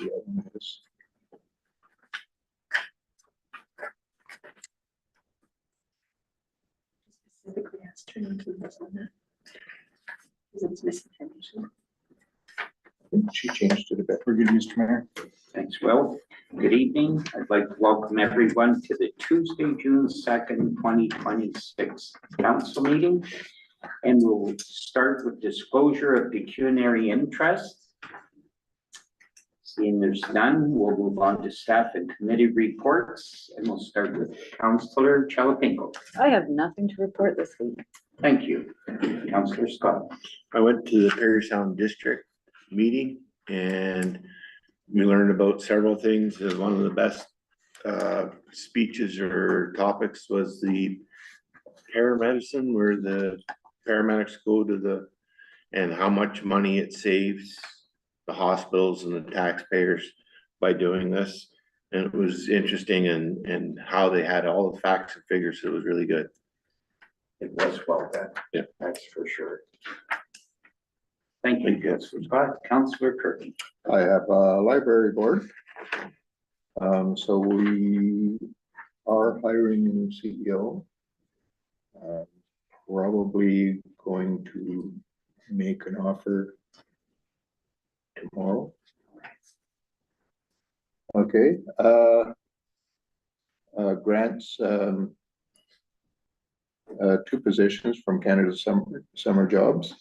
the other one is. Specifically has turned into this one. Because it's missing information. I think she changed it a bit. We're good, Mr. Mayor. Thanks, Will. Good evening. I'd like to welcome everyone to the Tuesday, June 2nd, 2026 council meeting. And we'll start with disclosure of pecuniary interest. Seeing there's none, we'll move on to staff and committee reports, and we'll start with Councillor Chalapingo. I have nothing to report this week. Thank you. Councillor Scott. I went to the Perry Sound District meeting and we learned about several things. One of the best speeches or topics was the paramedicine, where the paramedics go to and how much money it saves the hospitals and the taxpayers by doing this. And it was interesting and how they had all the facts and figures. So it was really good. It was well done. Yeah. That's for sure. Thank you, Councillor Scott. Councillor Kirby. I have a library board. So we are hiring a new CEO. Probably going to make an offer tomorrow. Okay. Grants, 2 positions from Canada's summer jobs.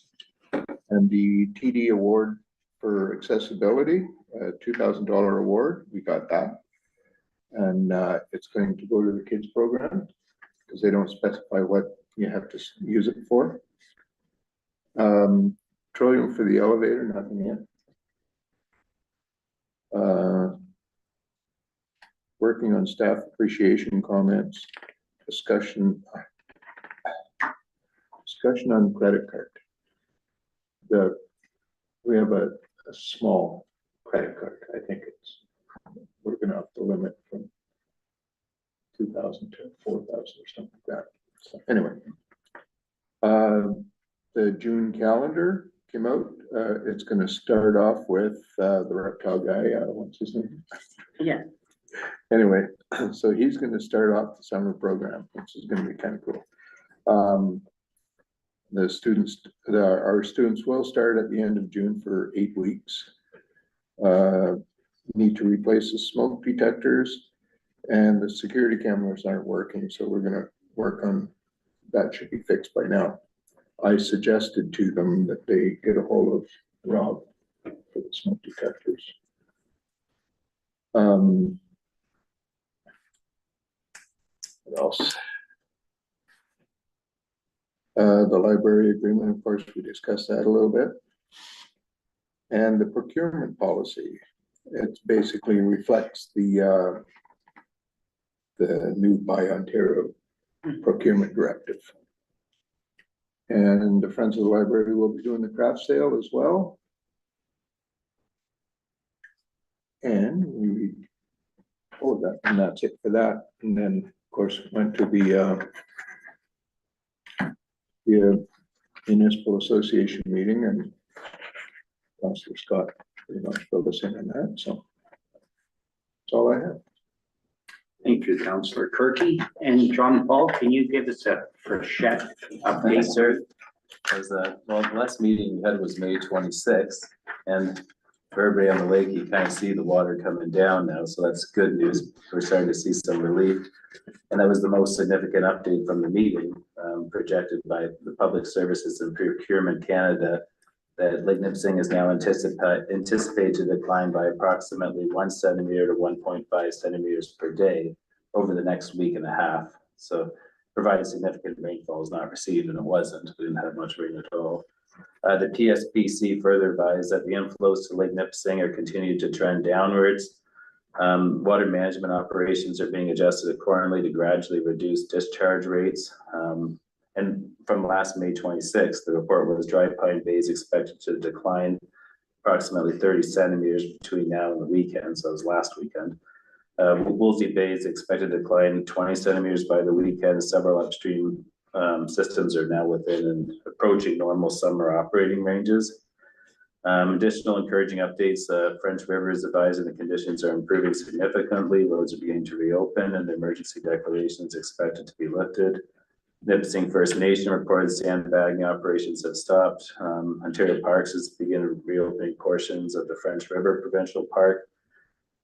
And the TD award for accessibility, $2,000 award, we got that. And it's going to go to the kids program because they don't specify what you have to use it for. Petroleum for the elevator, nothing yet. Working on staff appreciation comments, discussion on credit card. We have a small credit card. I think we're gonna have to limit from 2,000 to 4,000 or something like that. So anyway, the June calendar came out. It's gonna start off with the reptile guy. What's his name? Yeah. Anyway, so he's gonna start off the summer program, which is gonna be kind of cool. The students, our students will start at the end of June for 8 weeks. Need to replace the smoke detectors and the security cameras aren't working. So we're gonna work on, that should be fixed by now. I suggested to them that they get a hold of Rob for the smoke detectors. What else? The library agreement, of course, we discussed that a little bit. And the procurement policy, it basically reflects the new Buy Ontario procurement directive. And the Friends of the Library will be doing the craft sale as well. And and that's it for that. And then, of course, went to the Municipal Association meeting, and Councillor Scott pretty much filled us in on that. So that's all I have. Thank you, Councillor Kirky. And John Paul, can you give us a Frechette update, sir? Because well, the last meeting we had was May 26th, and for everybody on the lake, you kind of see the water coming down now, so that's good news. We're starting to see some relief, and that was the most significant update from the meeting, projected by the Public Services and Procurement Canada, that Lake Nipissing is now anticipated to decline by approximately 1 centimeter to 1.5 centimeters per day over the next week and a half. So provided significant rainfall is not received, and it wasn't. We didn't have much rain at all. The TSPC further advised that the inflows to Lake Nipissing are continuing to trend downwards. Water management operations are being adjusted accordingly to gradually reduce discharge rates. And from last May 26th, the report was Dry Pine Bay is expected to decline approximately 30 centimeters between now and the weekend. So it was last weekend. Woolsey Bay is expected to decline 20 centimeters by the weekend. Several upstream systems are now within and approaching normal summer operating ranges. Additional encouraging updates, French River is advising the conditions are improving significantly, roads are beginning to reopen and the emergency declaration is expected to be lifted. Nipissing First Nation reported sandbagging operations have stopped. Ontario Parks is beginning reopening portions of the French River Provincial Park.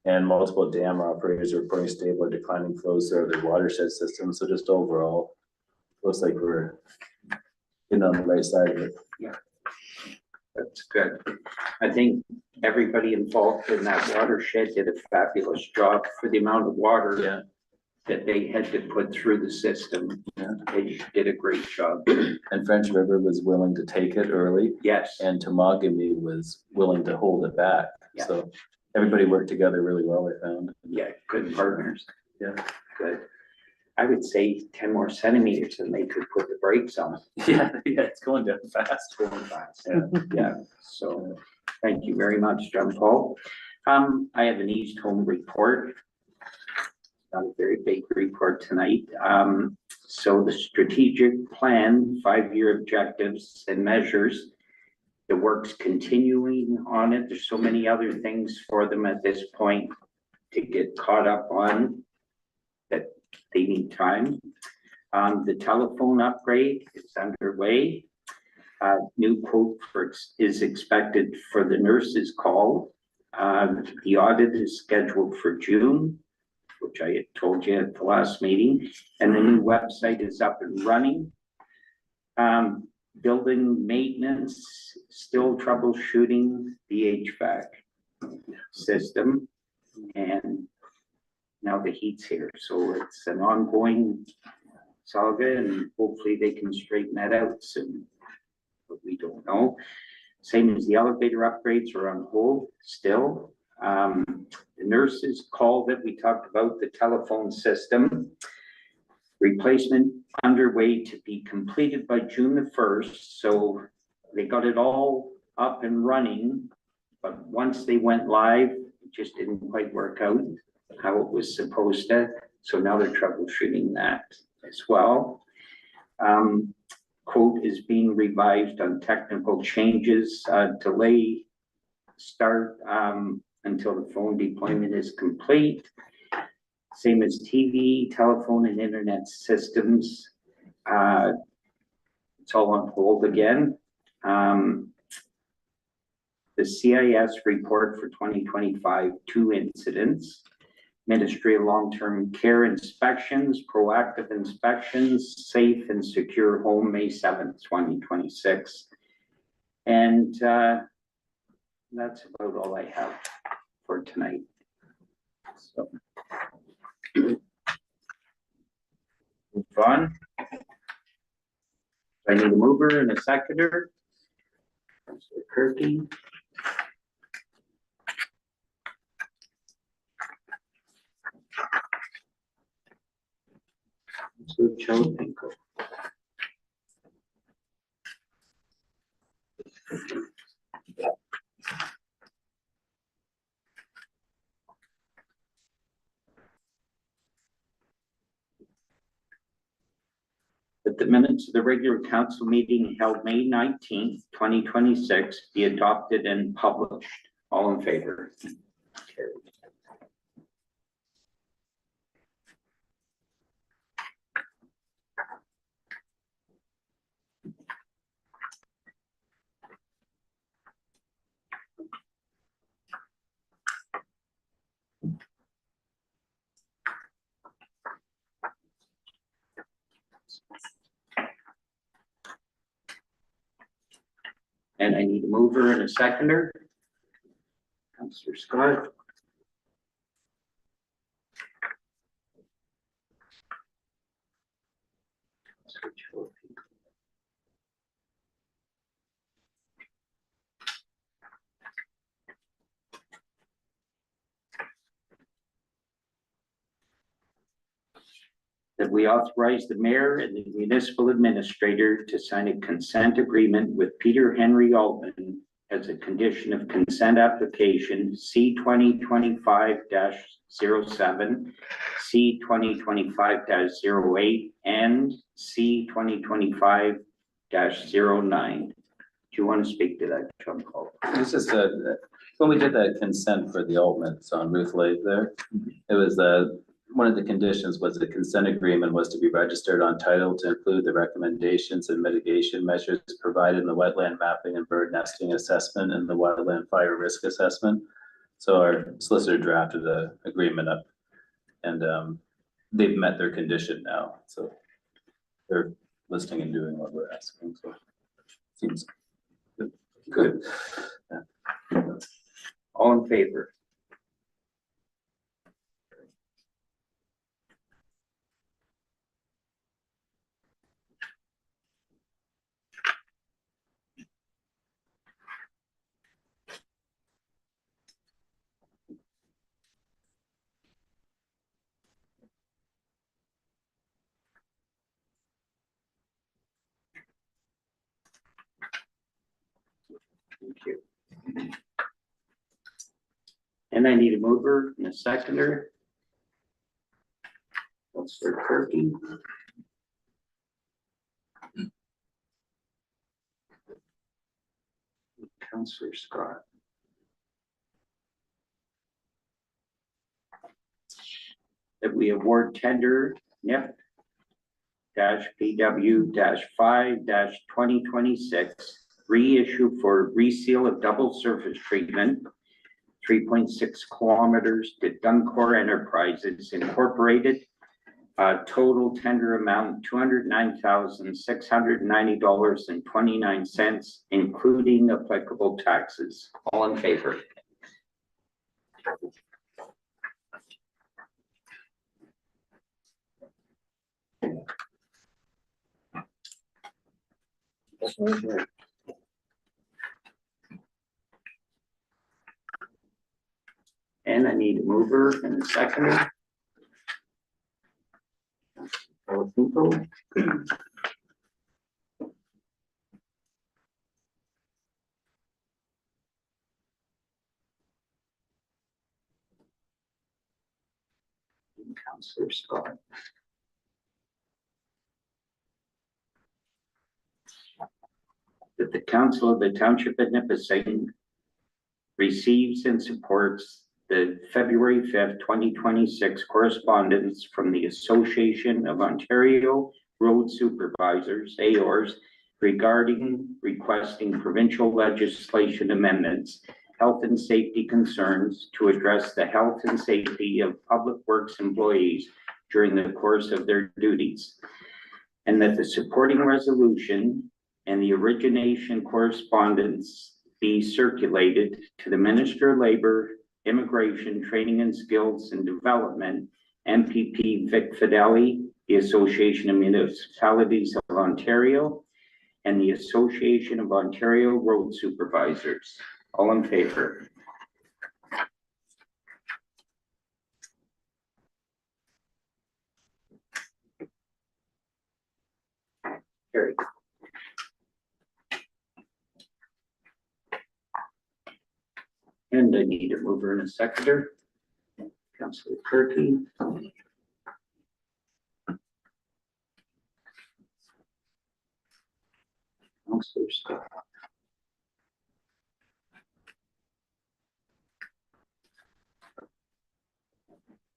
And multiple dam operators are reporting stable or declining flows through their watershed system. So just overall, looks like we're getting on the right side of it. That's good. I think everybody involved in that watershed did a fabulous job for the amount of water Yeah. that they had to put through the system. Yeah. They did a great job. And French River was willing to take it early, Yes, and Temagami was willing to hold it back. Yeah. So everybody worked together really well, I found. yeah, good partners. Yeah. Good. I would say 10 more centimeters and they could put the brakes on. Yeah, it's going down fast. Going fast. Yeah. Yeah, so thank you very much, John Paul. I have an East Home report. Not a very big report tonight. So the strategic plan, 5-year objectives and measures, the work's continuing on it. There's so many other things for them at this point to get caught up on that they need time. The telephone upgrade is underway. New quote is expected for the nurses call. The audit is scheduled for June, which I had told you at the last meeting, and the new website is up and running. Building maintenance, still troubleshooting the HVAC system, and now the heat's here, so it's an ongoing saga, and hopefully they can straighten that out soon, but we don't know. Same as the elevator upgrades are on hold still. The nurses call that we talked about, the telephone system replacement underway to be completed by June the 1st. So they got it all up and running, but once they went live, it just didn't quite work out how it was supposed to. So now they're troubleshooting that as well. Quote is being revised on technical changes, delay start until the phone deployment is complete. Same as TV, telephone, and internet systems. It's all on hold again. The CIS report for 2025, 2 incidents. Ministry of Long-Term Care inspections, proactive inspections, safe and secure home, May 7th, 2026. And that's about all I have for tonight. So. Move on. I need a mover and a seconder. Councilor Kirky. Councilor Chalatenko. That the minutes of the regular council meeting held May 19th, 2026 be adopted and published. All in favor? Carried. And I need a mover and a seconder. Councilor Scott. Councilor Chalatenko. That we authorize the mayor and the municipal administrator to sign a consent agreement with Peter Henry Altman as a condition of consent application C 2025-07, C 2025-08, and C 2025-09 you want to speak to that, John Paul? It was just when we did that consent for the Altmans on Ruth Lake there, it was one of the conditions was the consent agreement was to be registered on title to include the recommendations and mitigation measures provided in the wetland mapping and bird nesting assessment and the wetland fire risk assessment. So our solicitor drafted the agreement up, and they've met their condition now, so they're listing and doing what we're asking, so seems good. Yeah. All in favor? Thank you. And I need a mover and a seconder. Councillor Turkey. Councillor Scott. That we award tender NIP PW 5-2026 reissue for reseal of double surface treatment 3.6 kilometers to Duncor Enterprises Incorporated. Total tender amount $209,690.29, including applicable taxes. All in favor? And I need a mover and a seconder. Councillor Scott. That the Council of the Township of Nipissing receives and supports the February 5th, 2026 correspondence from the Association of Ontario Road Supervisors, AORS, regarding requesting provincial legislation amendments, health and safety concerns to address the health and safety of public works employees during the course of their duties. And that the supporting resolution and the origination correspondence be circulated to the Minister of Labor, Immigration, Training and Skills and Development, MPP Vic Fideli, the Association of Municipalities of Ontario, and the Association of Ontario Road Supervisors. All in favor? Carried. And I need a mover and a seconder. Councillor Turkey. Councillor Scott.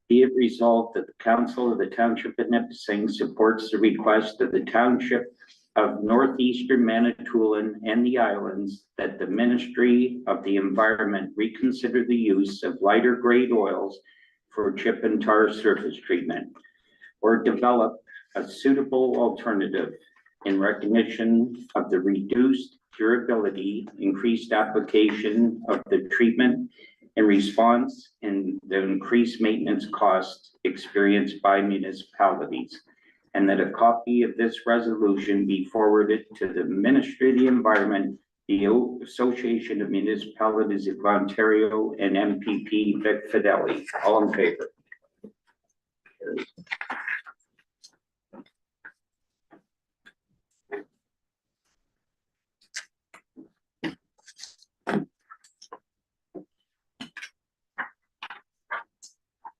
Be it resolved that the Council of the Township of Nipissing supports the request of the Township of Northeastern Manitoulin and the Islands that the Ministry of the Environment reconsider the use of lighter grade oils for chip and tar surface treatment, or develop a suitable alternative in recognition of the reduced durability, increased application of the treatment in response, and the increased maintenance costs experienced by municipalities. And that a copy of this resolution be forwarded to the Ministry of the Environment, the Association of Municipalities of Ontario, and MPP Vic Fideli. All in favor?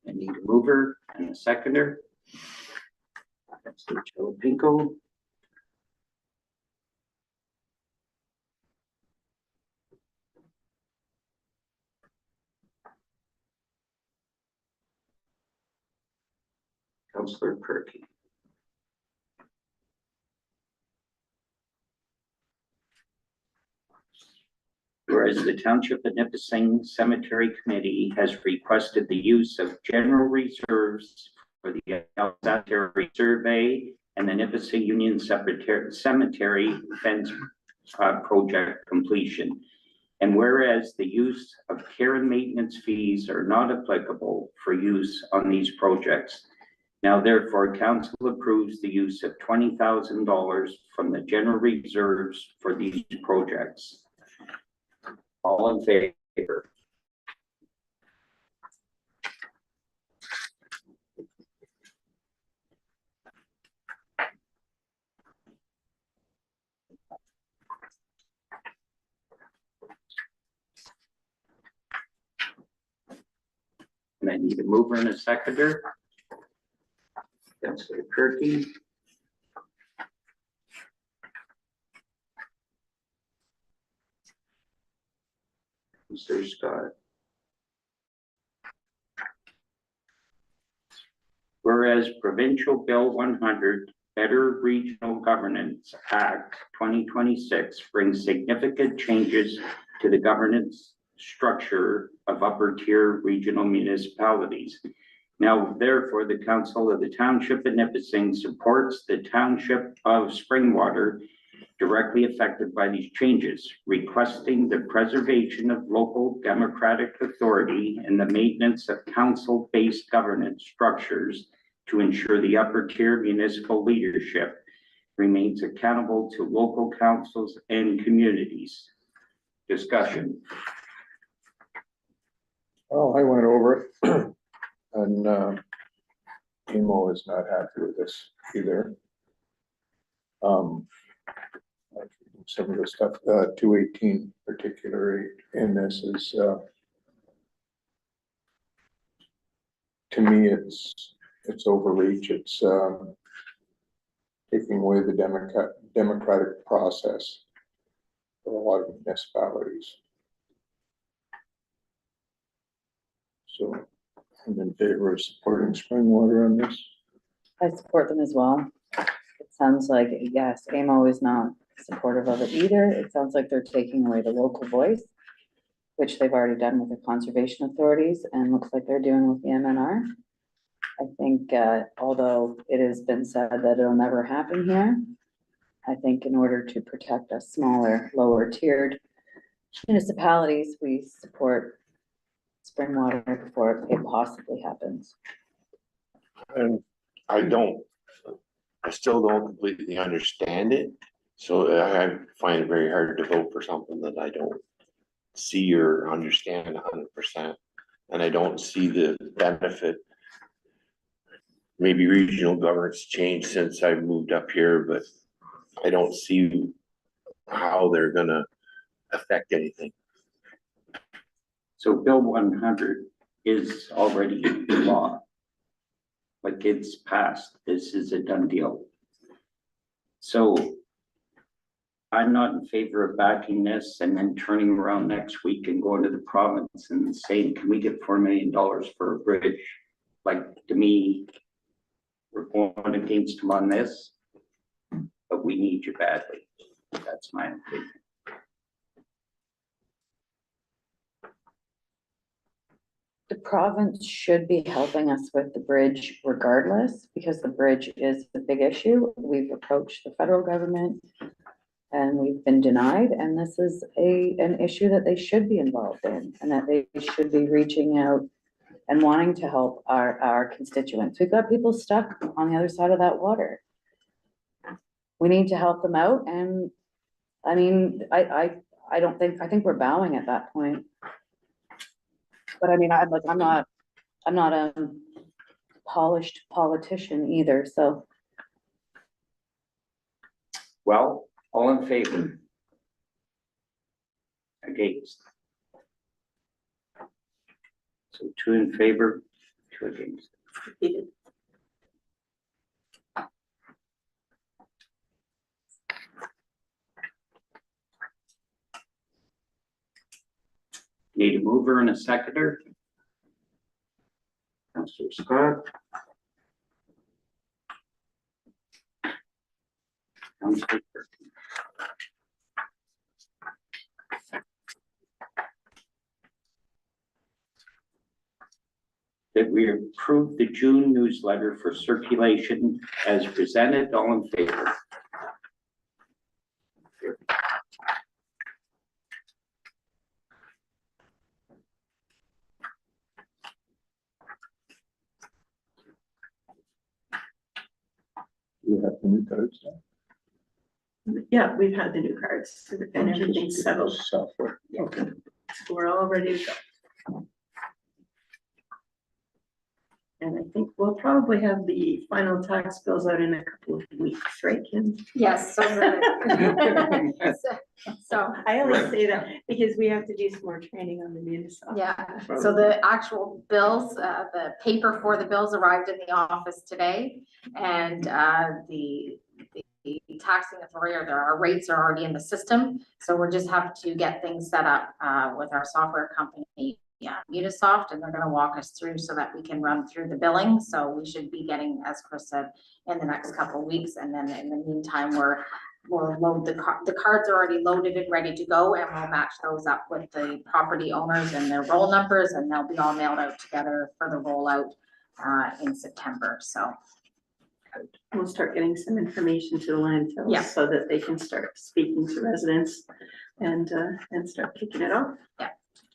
I need a mover and a seconder. Councillor Pinko. Councillor Perky. Whereas the Township of Nipissing Cemetery Committee has requested the use of general reserves for the cemetery survey and the Nipissing Union Cemetery fence project completion. And whereas the use of care and maintenance fees are not applicable for use on these projects, now therefore council approves the use of $20,000 from the general reserves for these projects. All in favor? And I need a mover and a seconder. Councillor Perky. Councillor Scott. Whereas Provincial Bill 100, Better Regional Governance Act 2026 brings significant changes to the governance structure of upper tier regional municipalities. Now, therefore, the Council of the Township of Nipissing supports the Township of Springwater directly affected by these changes, requesting the preservation of local democratic authority and the maintenance of council-based governance structures to ensure the upper tier municipal leadership remains accountable to local councils and communities. Discussion. Well, I went over it and Emo is not happy with this either. Some of the stuff, 218 particularly in this is, to me, it's overreach. It's taking away the democratic process for a lot of municipalities. So I'm in favor of supporting Springwater on this. I support them as well. It sounds like, yes, AMO is not supportive of it either. It sounds like they're taking away the local voice, which they've already done with the conservation authorities and looks like they're doing with the MNR. I think, although it has been said that it'll never happen here, I think in order to protect us smaller, lower tiered municipalities, we support Springwater before it possibly happens. And I still don't completely understand it. So I find it very hard to vote for something that I don't see or understand 100%. And I don't see the benefit. Maybe regional governance changed since I moved up here, but I don't see how they're gonna affect anything. So Bill 100 is already law. Like it's passed. This is a done deal. So I'm not in favor of backing this and then turning around next week and going to the province and saying, can we get $4 million for a bridge? Like, to me, we're going against them on this, but we need you badly. That's my opinion. The province should be helping us with the bridge regardless, because the bridge is a big issue. We've approached the federal government and we've been denied, and this is an issue that they should be involved in, and that they should be reaching out and wanting to help our constituents. We've got people stuck on the other side of that water. We need to help them out, and I mean, I think we're bowing at that point. But I mean, I'm not a polished politician either, so. Well, all in favor? Against? So 2 in favor, 2 against. Need a mover and a seconder. Councillor Scott. Councillor that we approve the June newsletter for circulation as presented. All in favor? You have the new cards now? Yeah, we've had the new cards and everything's settled. Software. Okay. So we're all ready to go. And I think we'll probably have the final tax bills out in a couple of weeks, right, Kim? Yes, so so, I always say that because we have to do some more training on the municipal. yeah, so the actual bills, the paper for the bills arrived in the office today. And the taxing authority, or our rates are already in the system. So we're just have to get things set up with our software company, Unisoft, and they're gonna walk us through so that we can run through the billing. So we should be getting, as Chris said, in the next couple of weeks. And then in the meantime, we'll load the cards are already loaded and ready to go, and we'll match those up with the property owners and their roll numbers, and they'll be all mailed out together for the rollout in September. So We'll start getting some information to the landfills. Yeah. So that they can start speaking to residents and start kicking it off.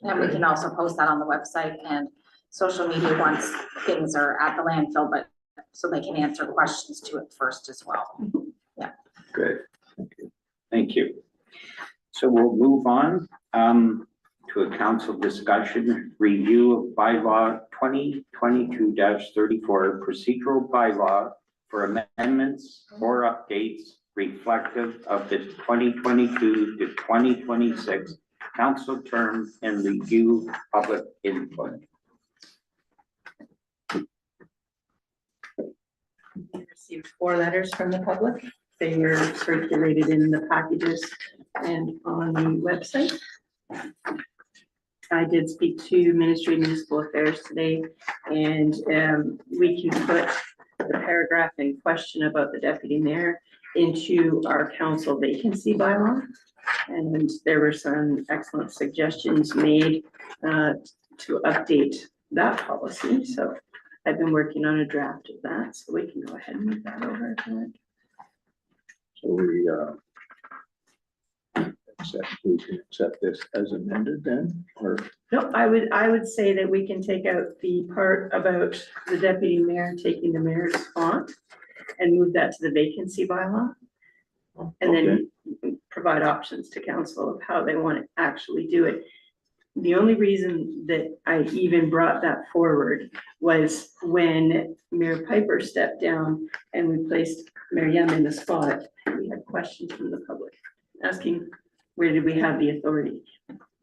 and we can also post that on the website and social media once things are at the landfill, but so they can answer questions to it first as well. Good. Thank you. So we'll move on to a council discussion, review of bylaw 2022-34, procedural bylaw for amendments or updates reflective of the 2022 to 2026 council term and review public input. We received 4 letters from the public. They were circulated in the packages and on the website. I did speak to Ministry of Municipal Affairs today, and we can put the paragraph in question about the deputy mayor into our council vacancy bylaw. And there were some excellent suggestions made to update that policy. So I've been working on a draft of that, so we can go ahead and move that over if you want. So we can accept this as amended then, or? No, I would say that we can take out the part about the deputy mayor taking the mayor's spot and move that to the vacancy bylaw. And then provide options to council of how they want to actually do it. The only reason that I even brought that forward was when Mayor Piper stepped down and we placed Mayor Yum in the spot, we had questions from the public asking, where did we have the authority?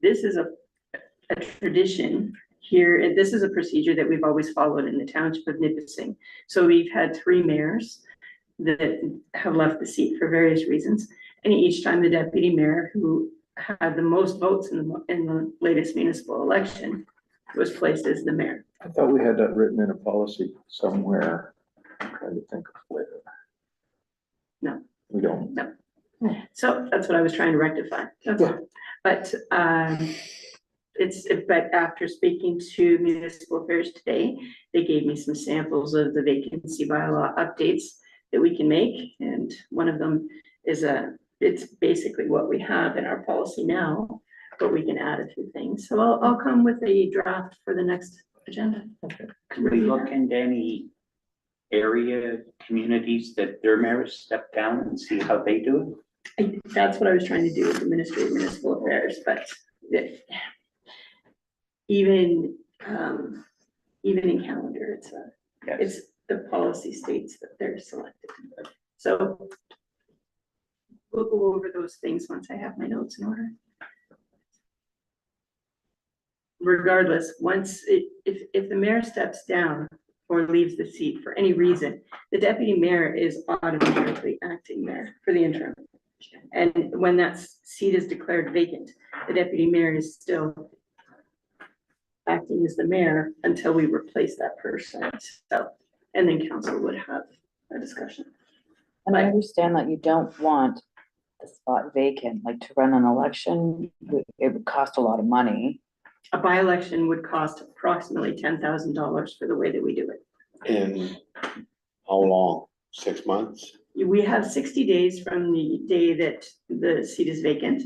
This is a tradition here, and this is a procedure that we've always followed in the Township of Nipissing. So we've had 3 mayors that have left the seat for various reasons. And each time the deputy mayor, who had the most votes in the latest municipal election, was placed as the mayor. I thought we had that written in a policy somewhere. I'm trying to think of where. No. We don't. No. So that's what I was trying to rectify. That's all. But but after speaking to Municipal Affairs today, they gave me some samples of the vacancy bylaw updates that we can make. And one of them is it's basically what we have in our policy now, but we can add a few things. So I'll come with a draft for the next agenda. Okay. Can we look into any area communities that their mayors step down and see how they do That's what I was trying to do with the Ministry of Municipal Affairs, but even in calendar, it's the policy states that they're selected. So we'll go over those things once I have my notes in order. Regardless, if the mayor steps down or leaves the seat for any reason, the deputy mayor is automatically acting mayor for the interim. And when that seat is declared vacant, the deputy mayor is still acting as the mayor until we replace that person. So, and then council would have a discussion. And I understand that you don't want the spot vacant, like to run an election, it would cost a lot of money. A by-election would cost approximately $10,000 for the way that we do it. And how long? 6 months? We have 60 days from the day that the seat is vacant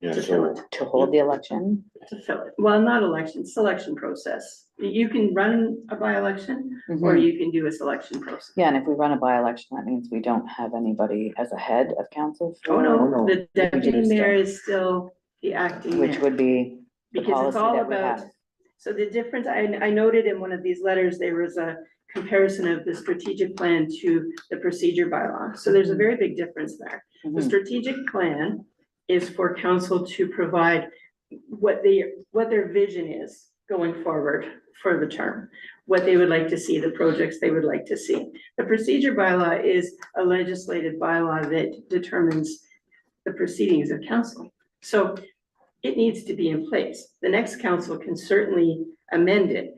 Yeah, to fill so it, To hold the election, to fill it. Well, not election, selection process. You can run a by-election or Mhm. you can do a selection process. Yeah, and if we run a by-election, that means we don't have anybody as a head of council. Oh, for- no, the deputy do mayor still. is still the acting Which mayor. would be the Because it's policy all that we about, have. so the difference, I noted in one of these letters, there was a comparison of the strategic plan to the procedure bylaw. So there's a very big difference there. The Mhm. strategic plan is for council to provide what their vision is going forward for the term, what they would like to see, the projects they would like to see. The procedure bylaw is a legislative bylaw that determines the proceedings of council. So it needs to be in place. The next council can certainly amend it.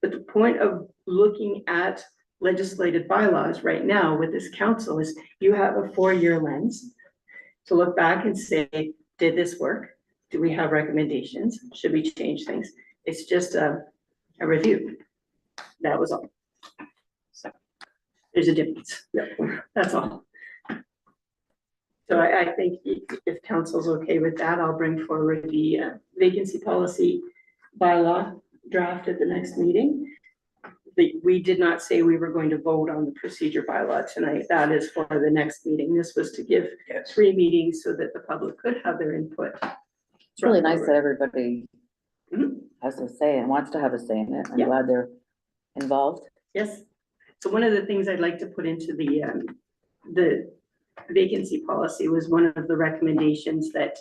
But the point of looking at legislative bylaws right now with this council is you have a 4-year lens to look back and say, did this work? Do we have recommendations? Should we change things? It's just a review. That was all. So there's a difference. Yeah, that's all. So I think if council's okay with that, I'll bring forward the vacancy policy bylaw draft at the next meeting. We did not say we were going to vote on the procedure bylaw tonight. That is for the next meeting. This was to give 3 meetings so that the public could have their input. It's really nice that everybody Mhm. has a say and wants to have a say in it. I'm Yeah. glad they're involved. Yes. So one of the things I'd like to put into the vacancy policy was one of the recommendations that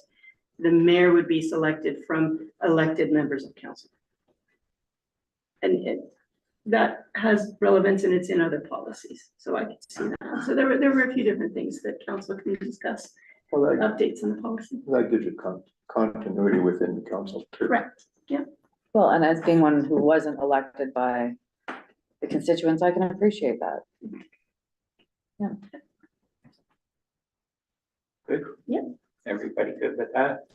the mayor would be selected from elected members of council. And that has relevance and it's in other policies, so I can see that. So there were a few different things that council can discuss, Well, updates on the policy. that gives you continuity within the council. too. Correct, yeah. Well, and as being one who wasn't elected by the constituents, I can appreciate that. Good? Yeah. Everybody good with that?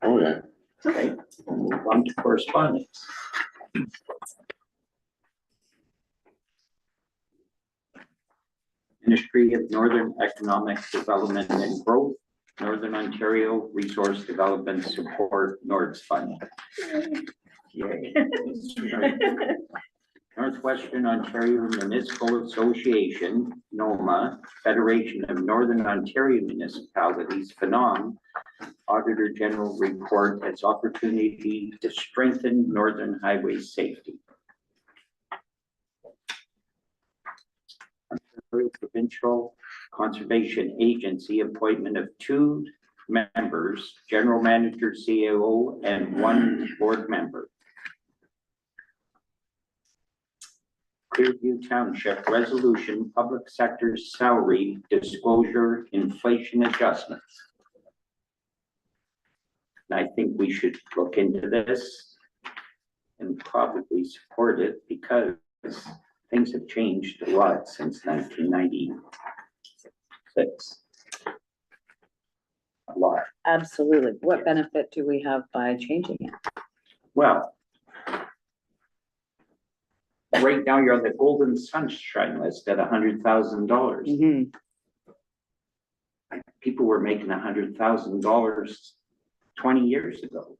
oh yeah. Okay, we'll move on to correspondence. Ministry of Northern Economic Development and Growth, Northern Ontario Resource Development Support, NORDS Fund. Yay. Northwestern Ontario Municipal Association, NOMA, Federation of Northern Ontario Municipalities, FNOM, Auditor General Report as opportunity to strengthen Northern highway safety. Ontario Provincial Conservation Agency appointment of 2 members, General Manager, CAO, and 1 board member. Clearview Township Resolution, Public Sector Salary Disclosure Inflation Adjustments. And I think we should look into this and probably support it because things have changed a lot since 1996. A lot. Absolutely. What benefit do we have by changing it? Well, right now you're on the golden sunshine list at $100,000. Mhm. People were making $100,000 20 years ago.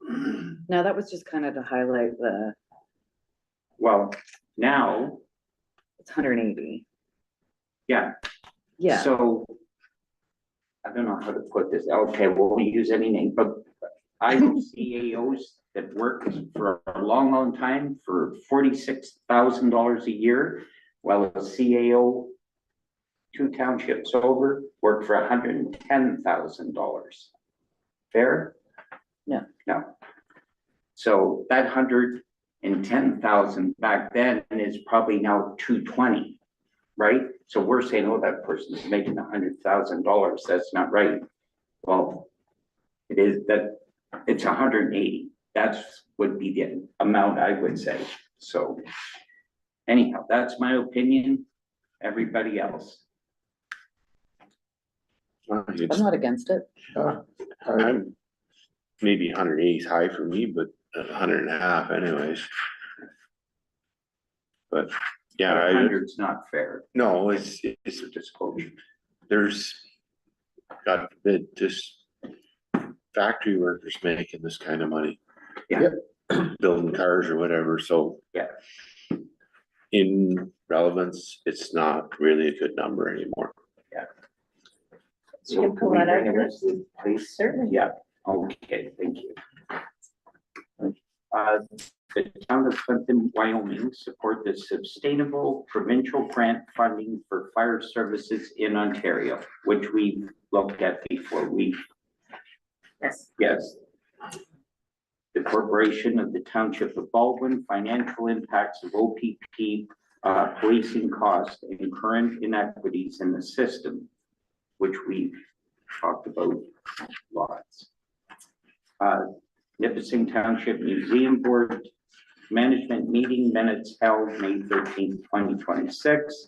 No, that was just kind of to highlight Well, now, it's 180. yeah. Yeah, So I don't know how to put this. Okay, we'll use any name, but I know CAOs that worked for a long, long time for $46,000 a year, while a CAO 2 townships over worked for $110,000. Fair? No. No. So that 110,000 back then is probably now 220, right? So we're saying, oh, that person's making $100,000. That's not right. Well, it is that it's 180. That's would be the amount I would say. So anyhow, that's my opinion. Everybody else. I'm not against it. I'm maybe 180 is high for me, but 100.5 anyways. But yeah, I, 100's not fair. no, it's a disclosure. There's, God forbid, just factory workers making this kind of money. Yeah. Building cars or whatever, so. Yeah. In relevance, it's not really a good number anymore. You can pull we that out bring the here. rest of the please? Certainly. Yeah, okay, thank you. The town of Clinton, Wyoming support the sustainable provincial grant funding for fire services in Ontario, which we looked at before. Yes. The corporation of the Township of Baldwin, financial impacts of OPP, policing costs and current inequities in the system, which we've talked about lots. Nipissing Township Museum Board Management Meeting Minutes held May 13th, 2026.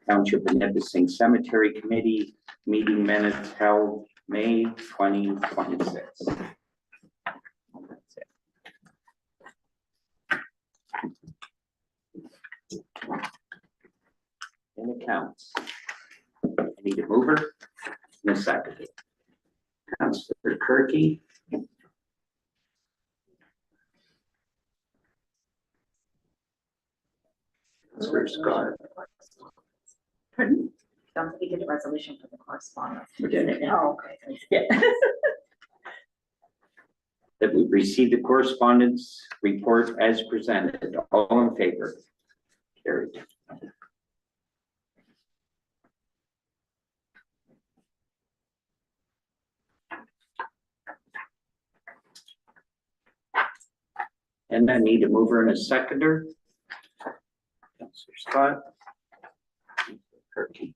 Township of Nipissing Cemetery Committee Meeting Minutes held May 2026. And accounts. I need a mover and a second. Councilor Kirky. Councilor Scott. Pardon? Don't we did a resolution for the correspondence? We're doing it now. Oh, okay. Yeah. That we receive the correspondence report as presented. All in favor? Carried. And I need a mover and a seconder. Councilor Scott. Kirky.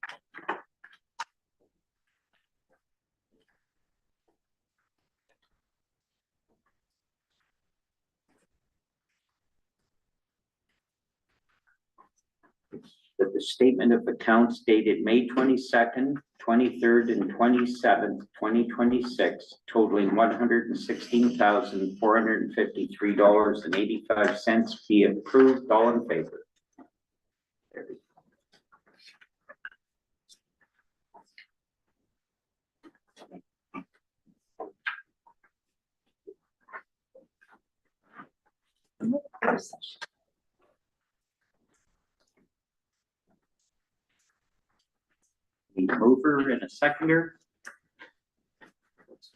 That the statement of accounts dated May 22nd, 23rd, and 27th, 2026, totaling $116,453.85 be approved. All in favor? Need a mover and a seconder.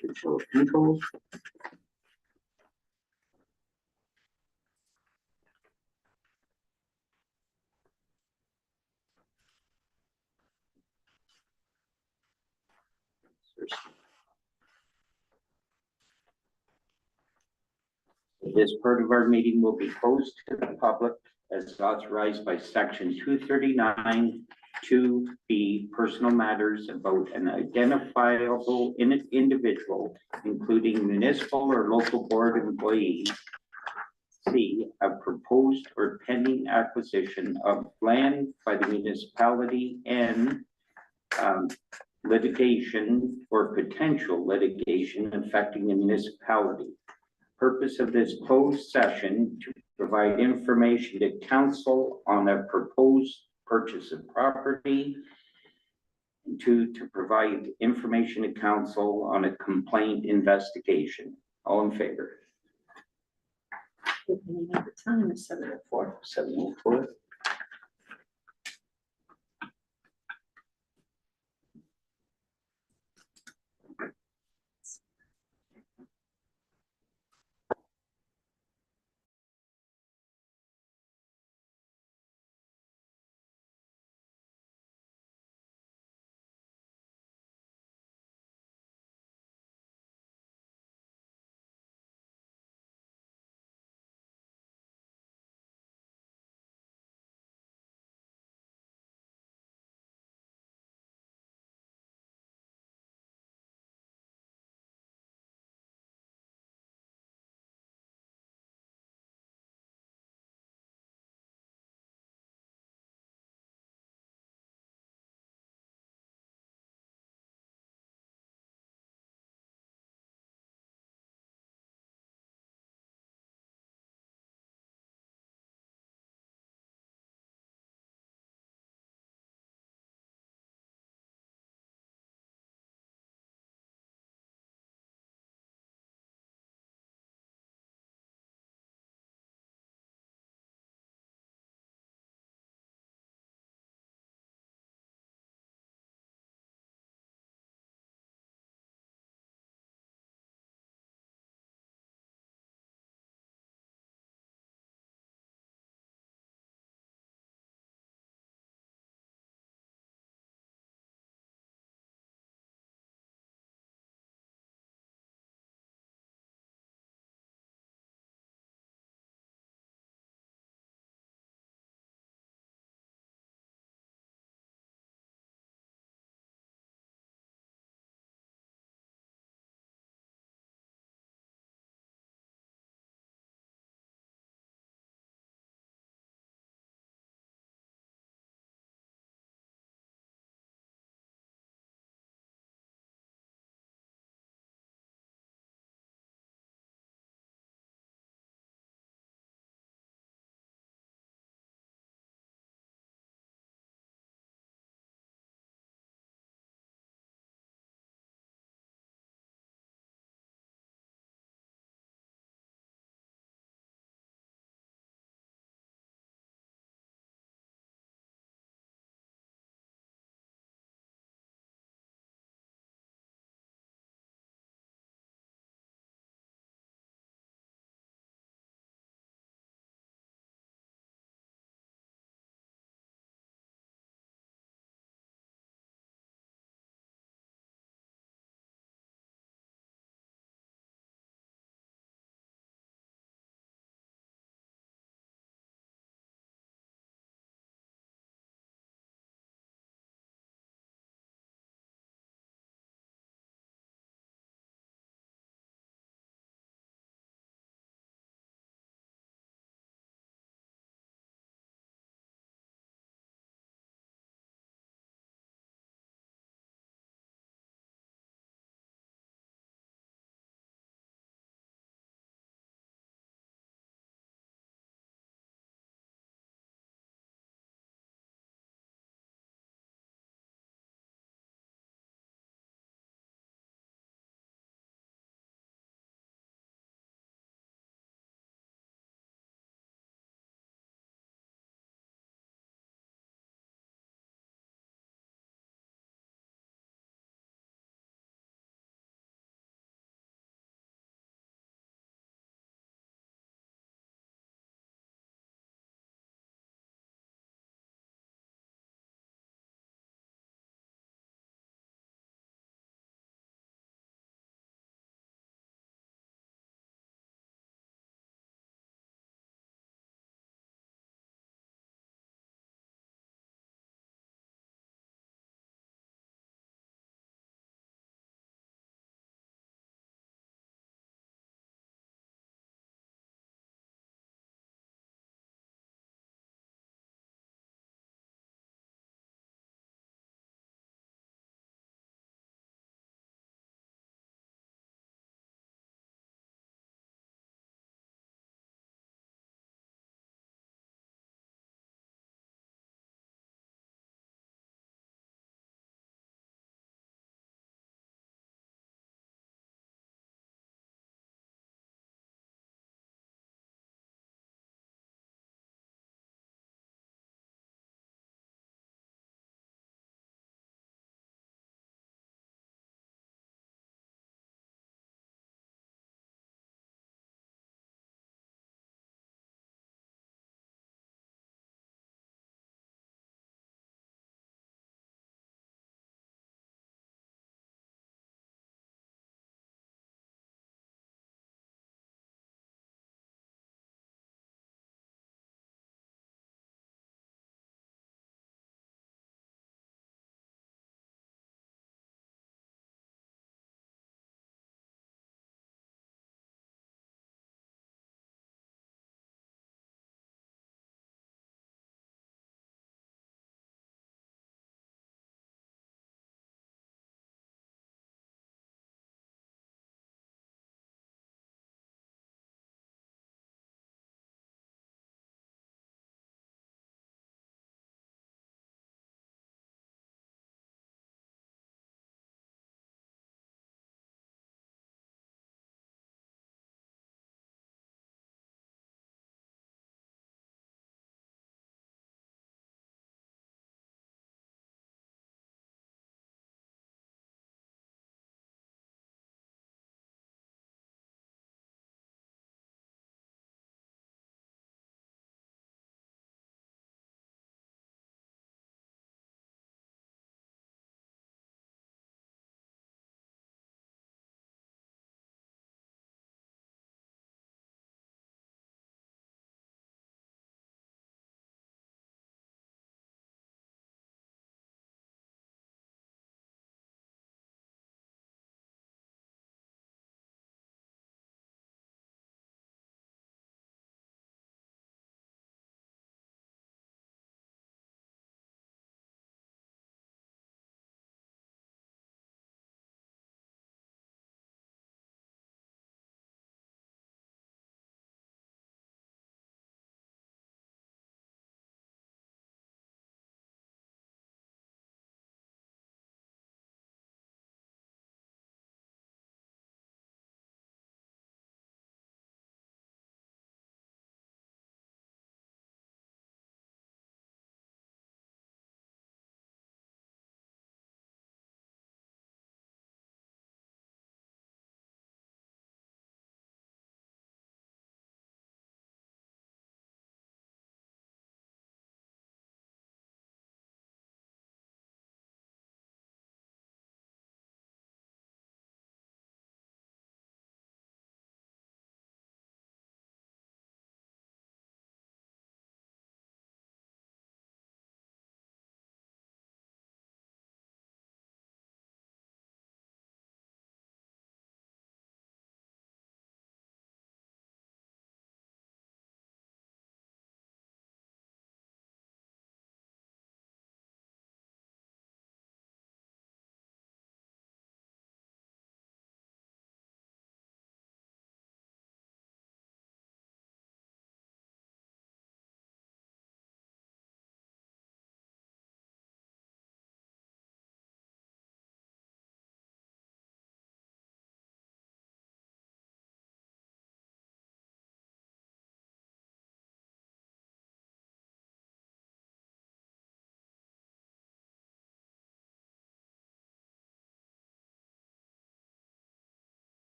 Control controls. This part of our meeting will be closed to the public as authorized by section 239 2B, personal matters about an identifiable individual, including municipal or local board employees. C, a proposed or pending acquisition of land by the municipality and litigation or potential litigation affecting the municipality. Purpose of this closed session to provide information to council on a proposed purchase of property. And two, to provide information to council on a complaint investigation. All in favor? The time is 7:04. 7:04.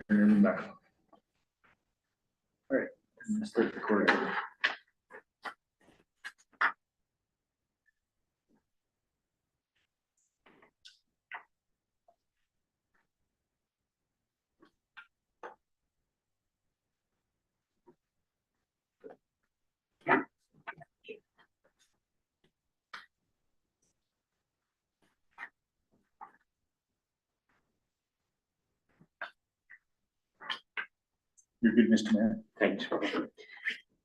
Turn back. All right, I'm gonna start recording. You're good, Mr. Mayor. Thanks, Robert.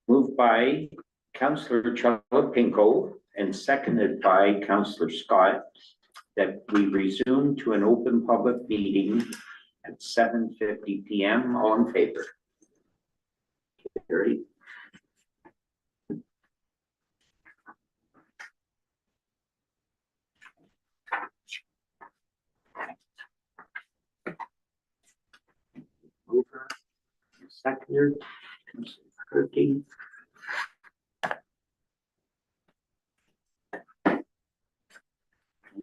Moved by Councillor Pinko and seconded by Councillor Scott that we resume to an open public meeting at 7:50 PM. All in favor? Carried. Over. Seconder, Councillor Kirky.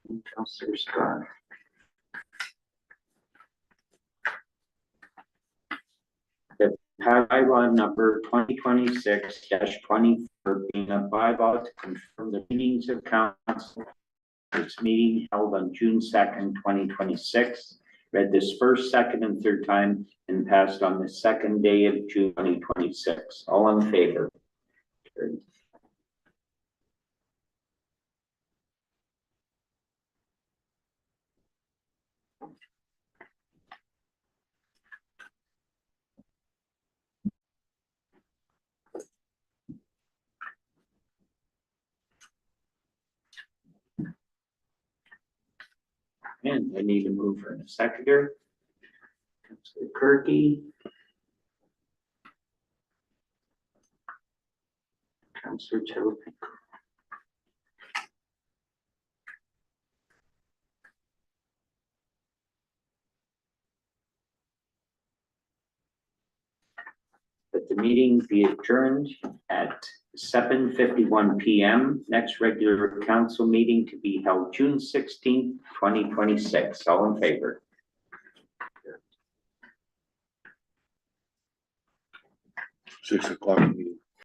And Councillor Scott. The bylaw number 2026-24 being a bylaw to confirm the meetings of council. This meeting held on June 2nd, 2026. Read this first, second, and third time and passed on the second day of June 2026. All in favor? Carried. And I need a mover and a seconder. Councillor Kirky. Councillor Chilipik. That the meeting be adjourned at 7:51 PM. Next regular council meeting to be held June 16th, 2026. All in favor? 6 o'clock meeting.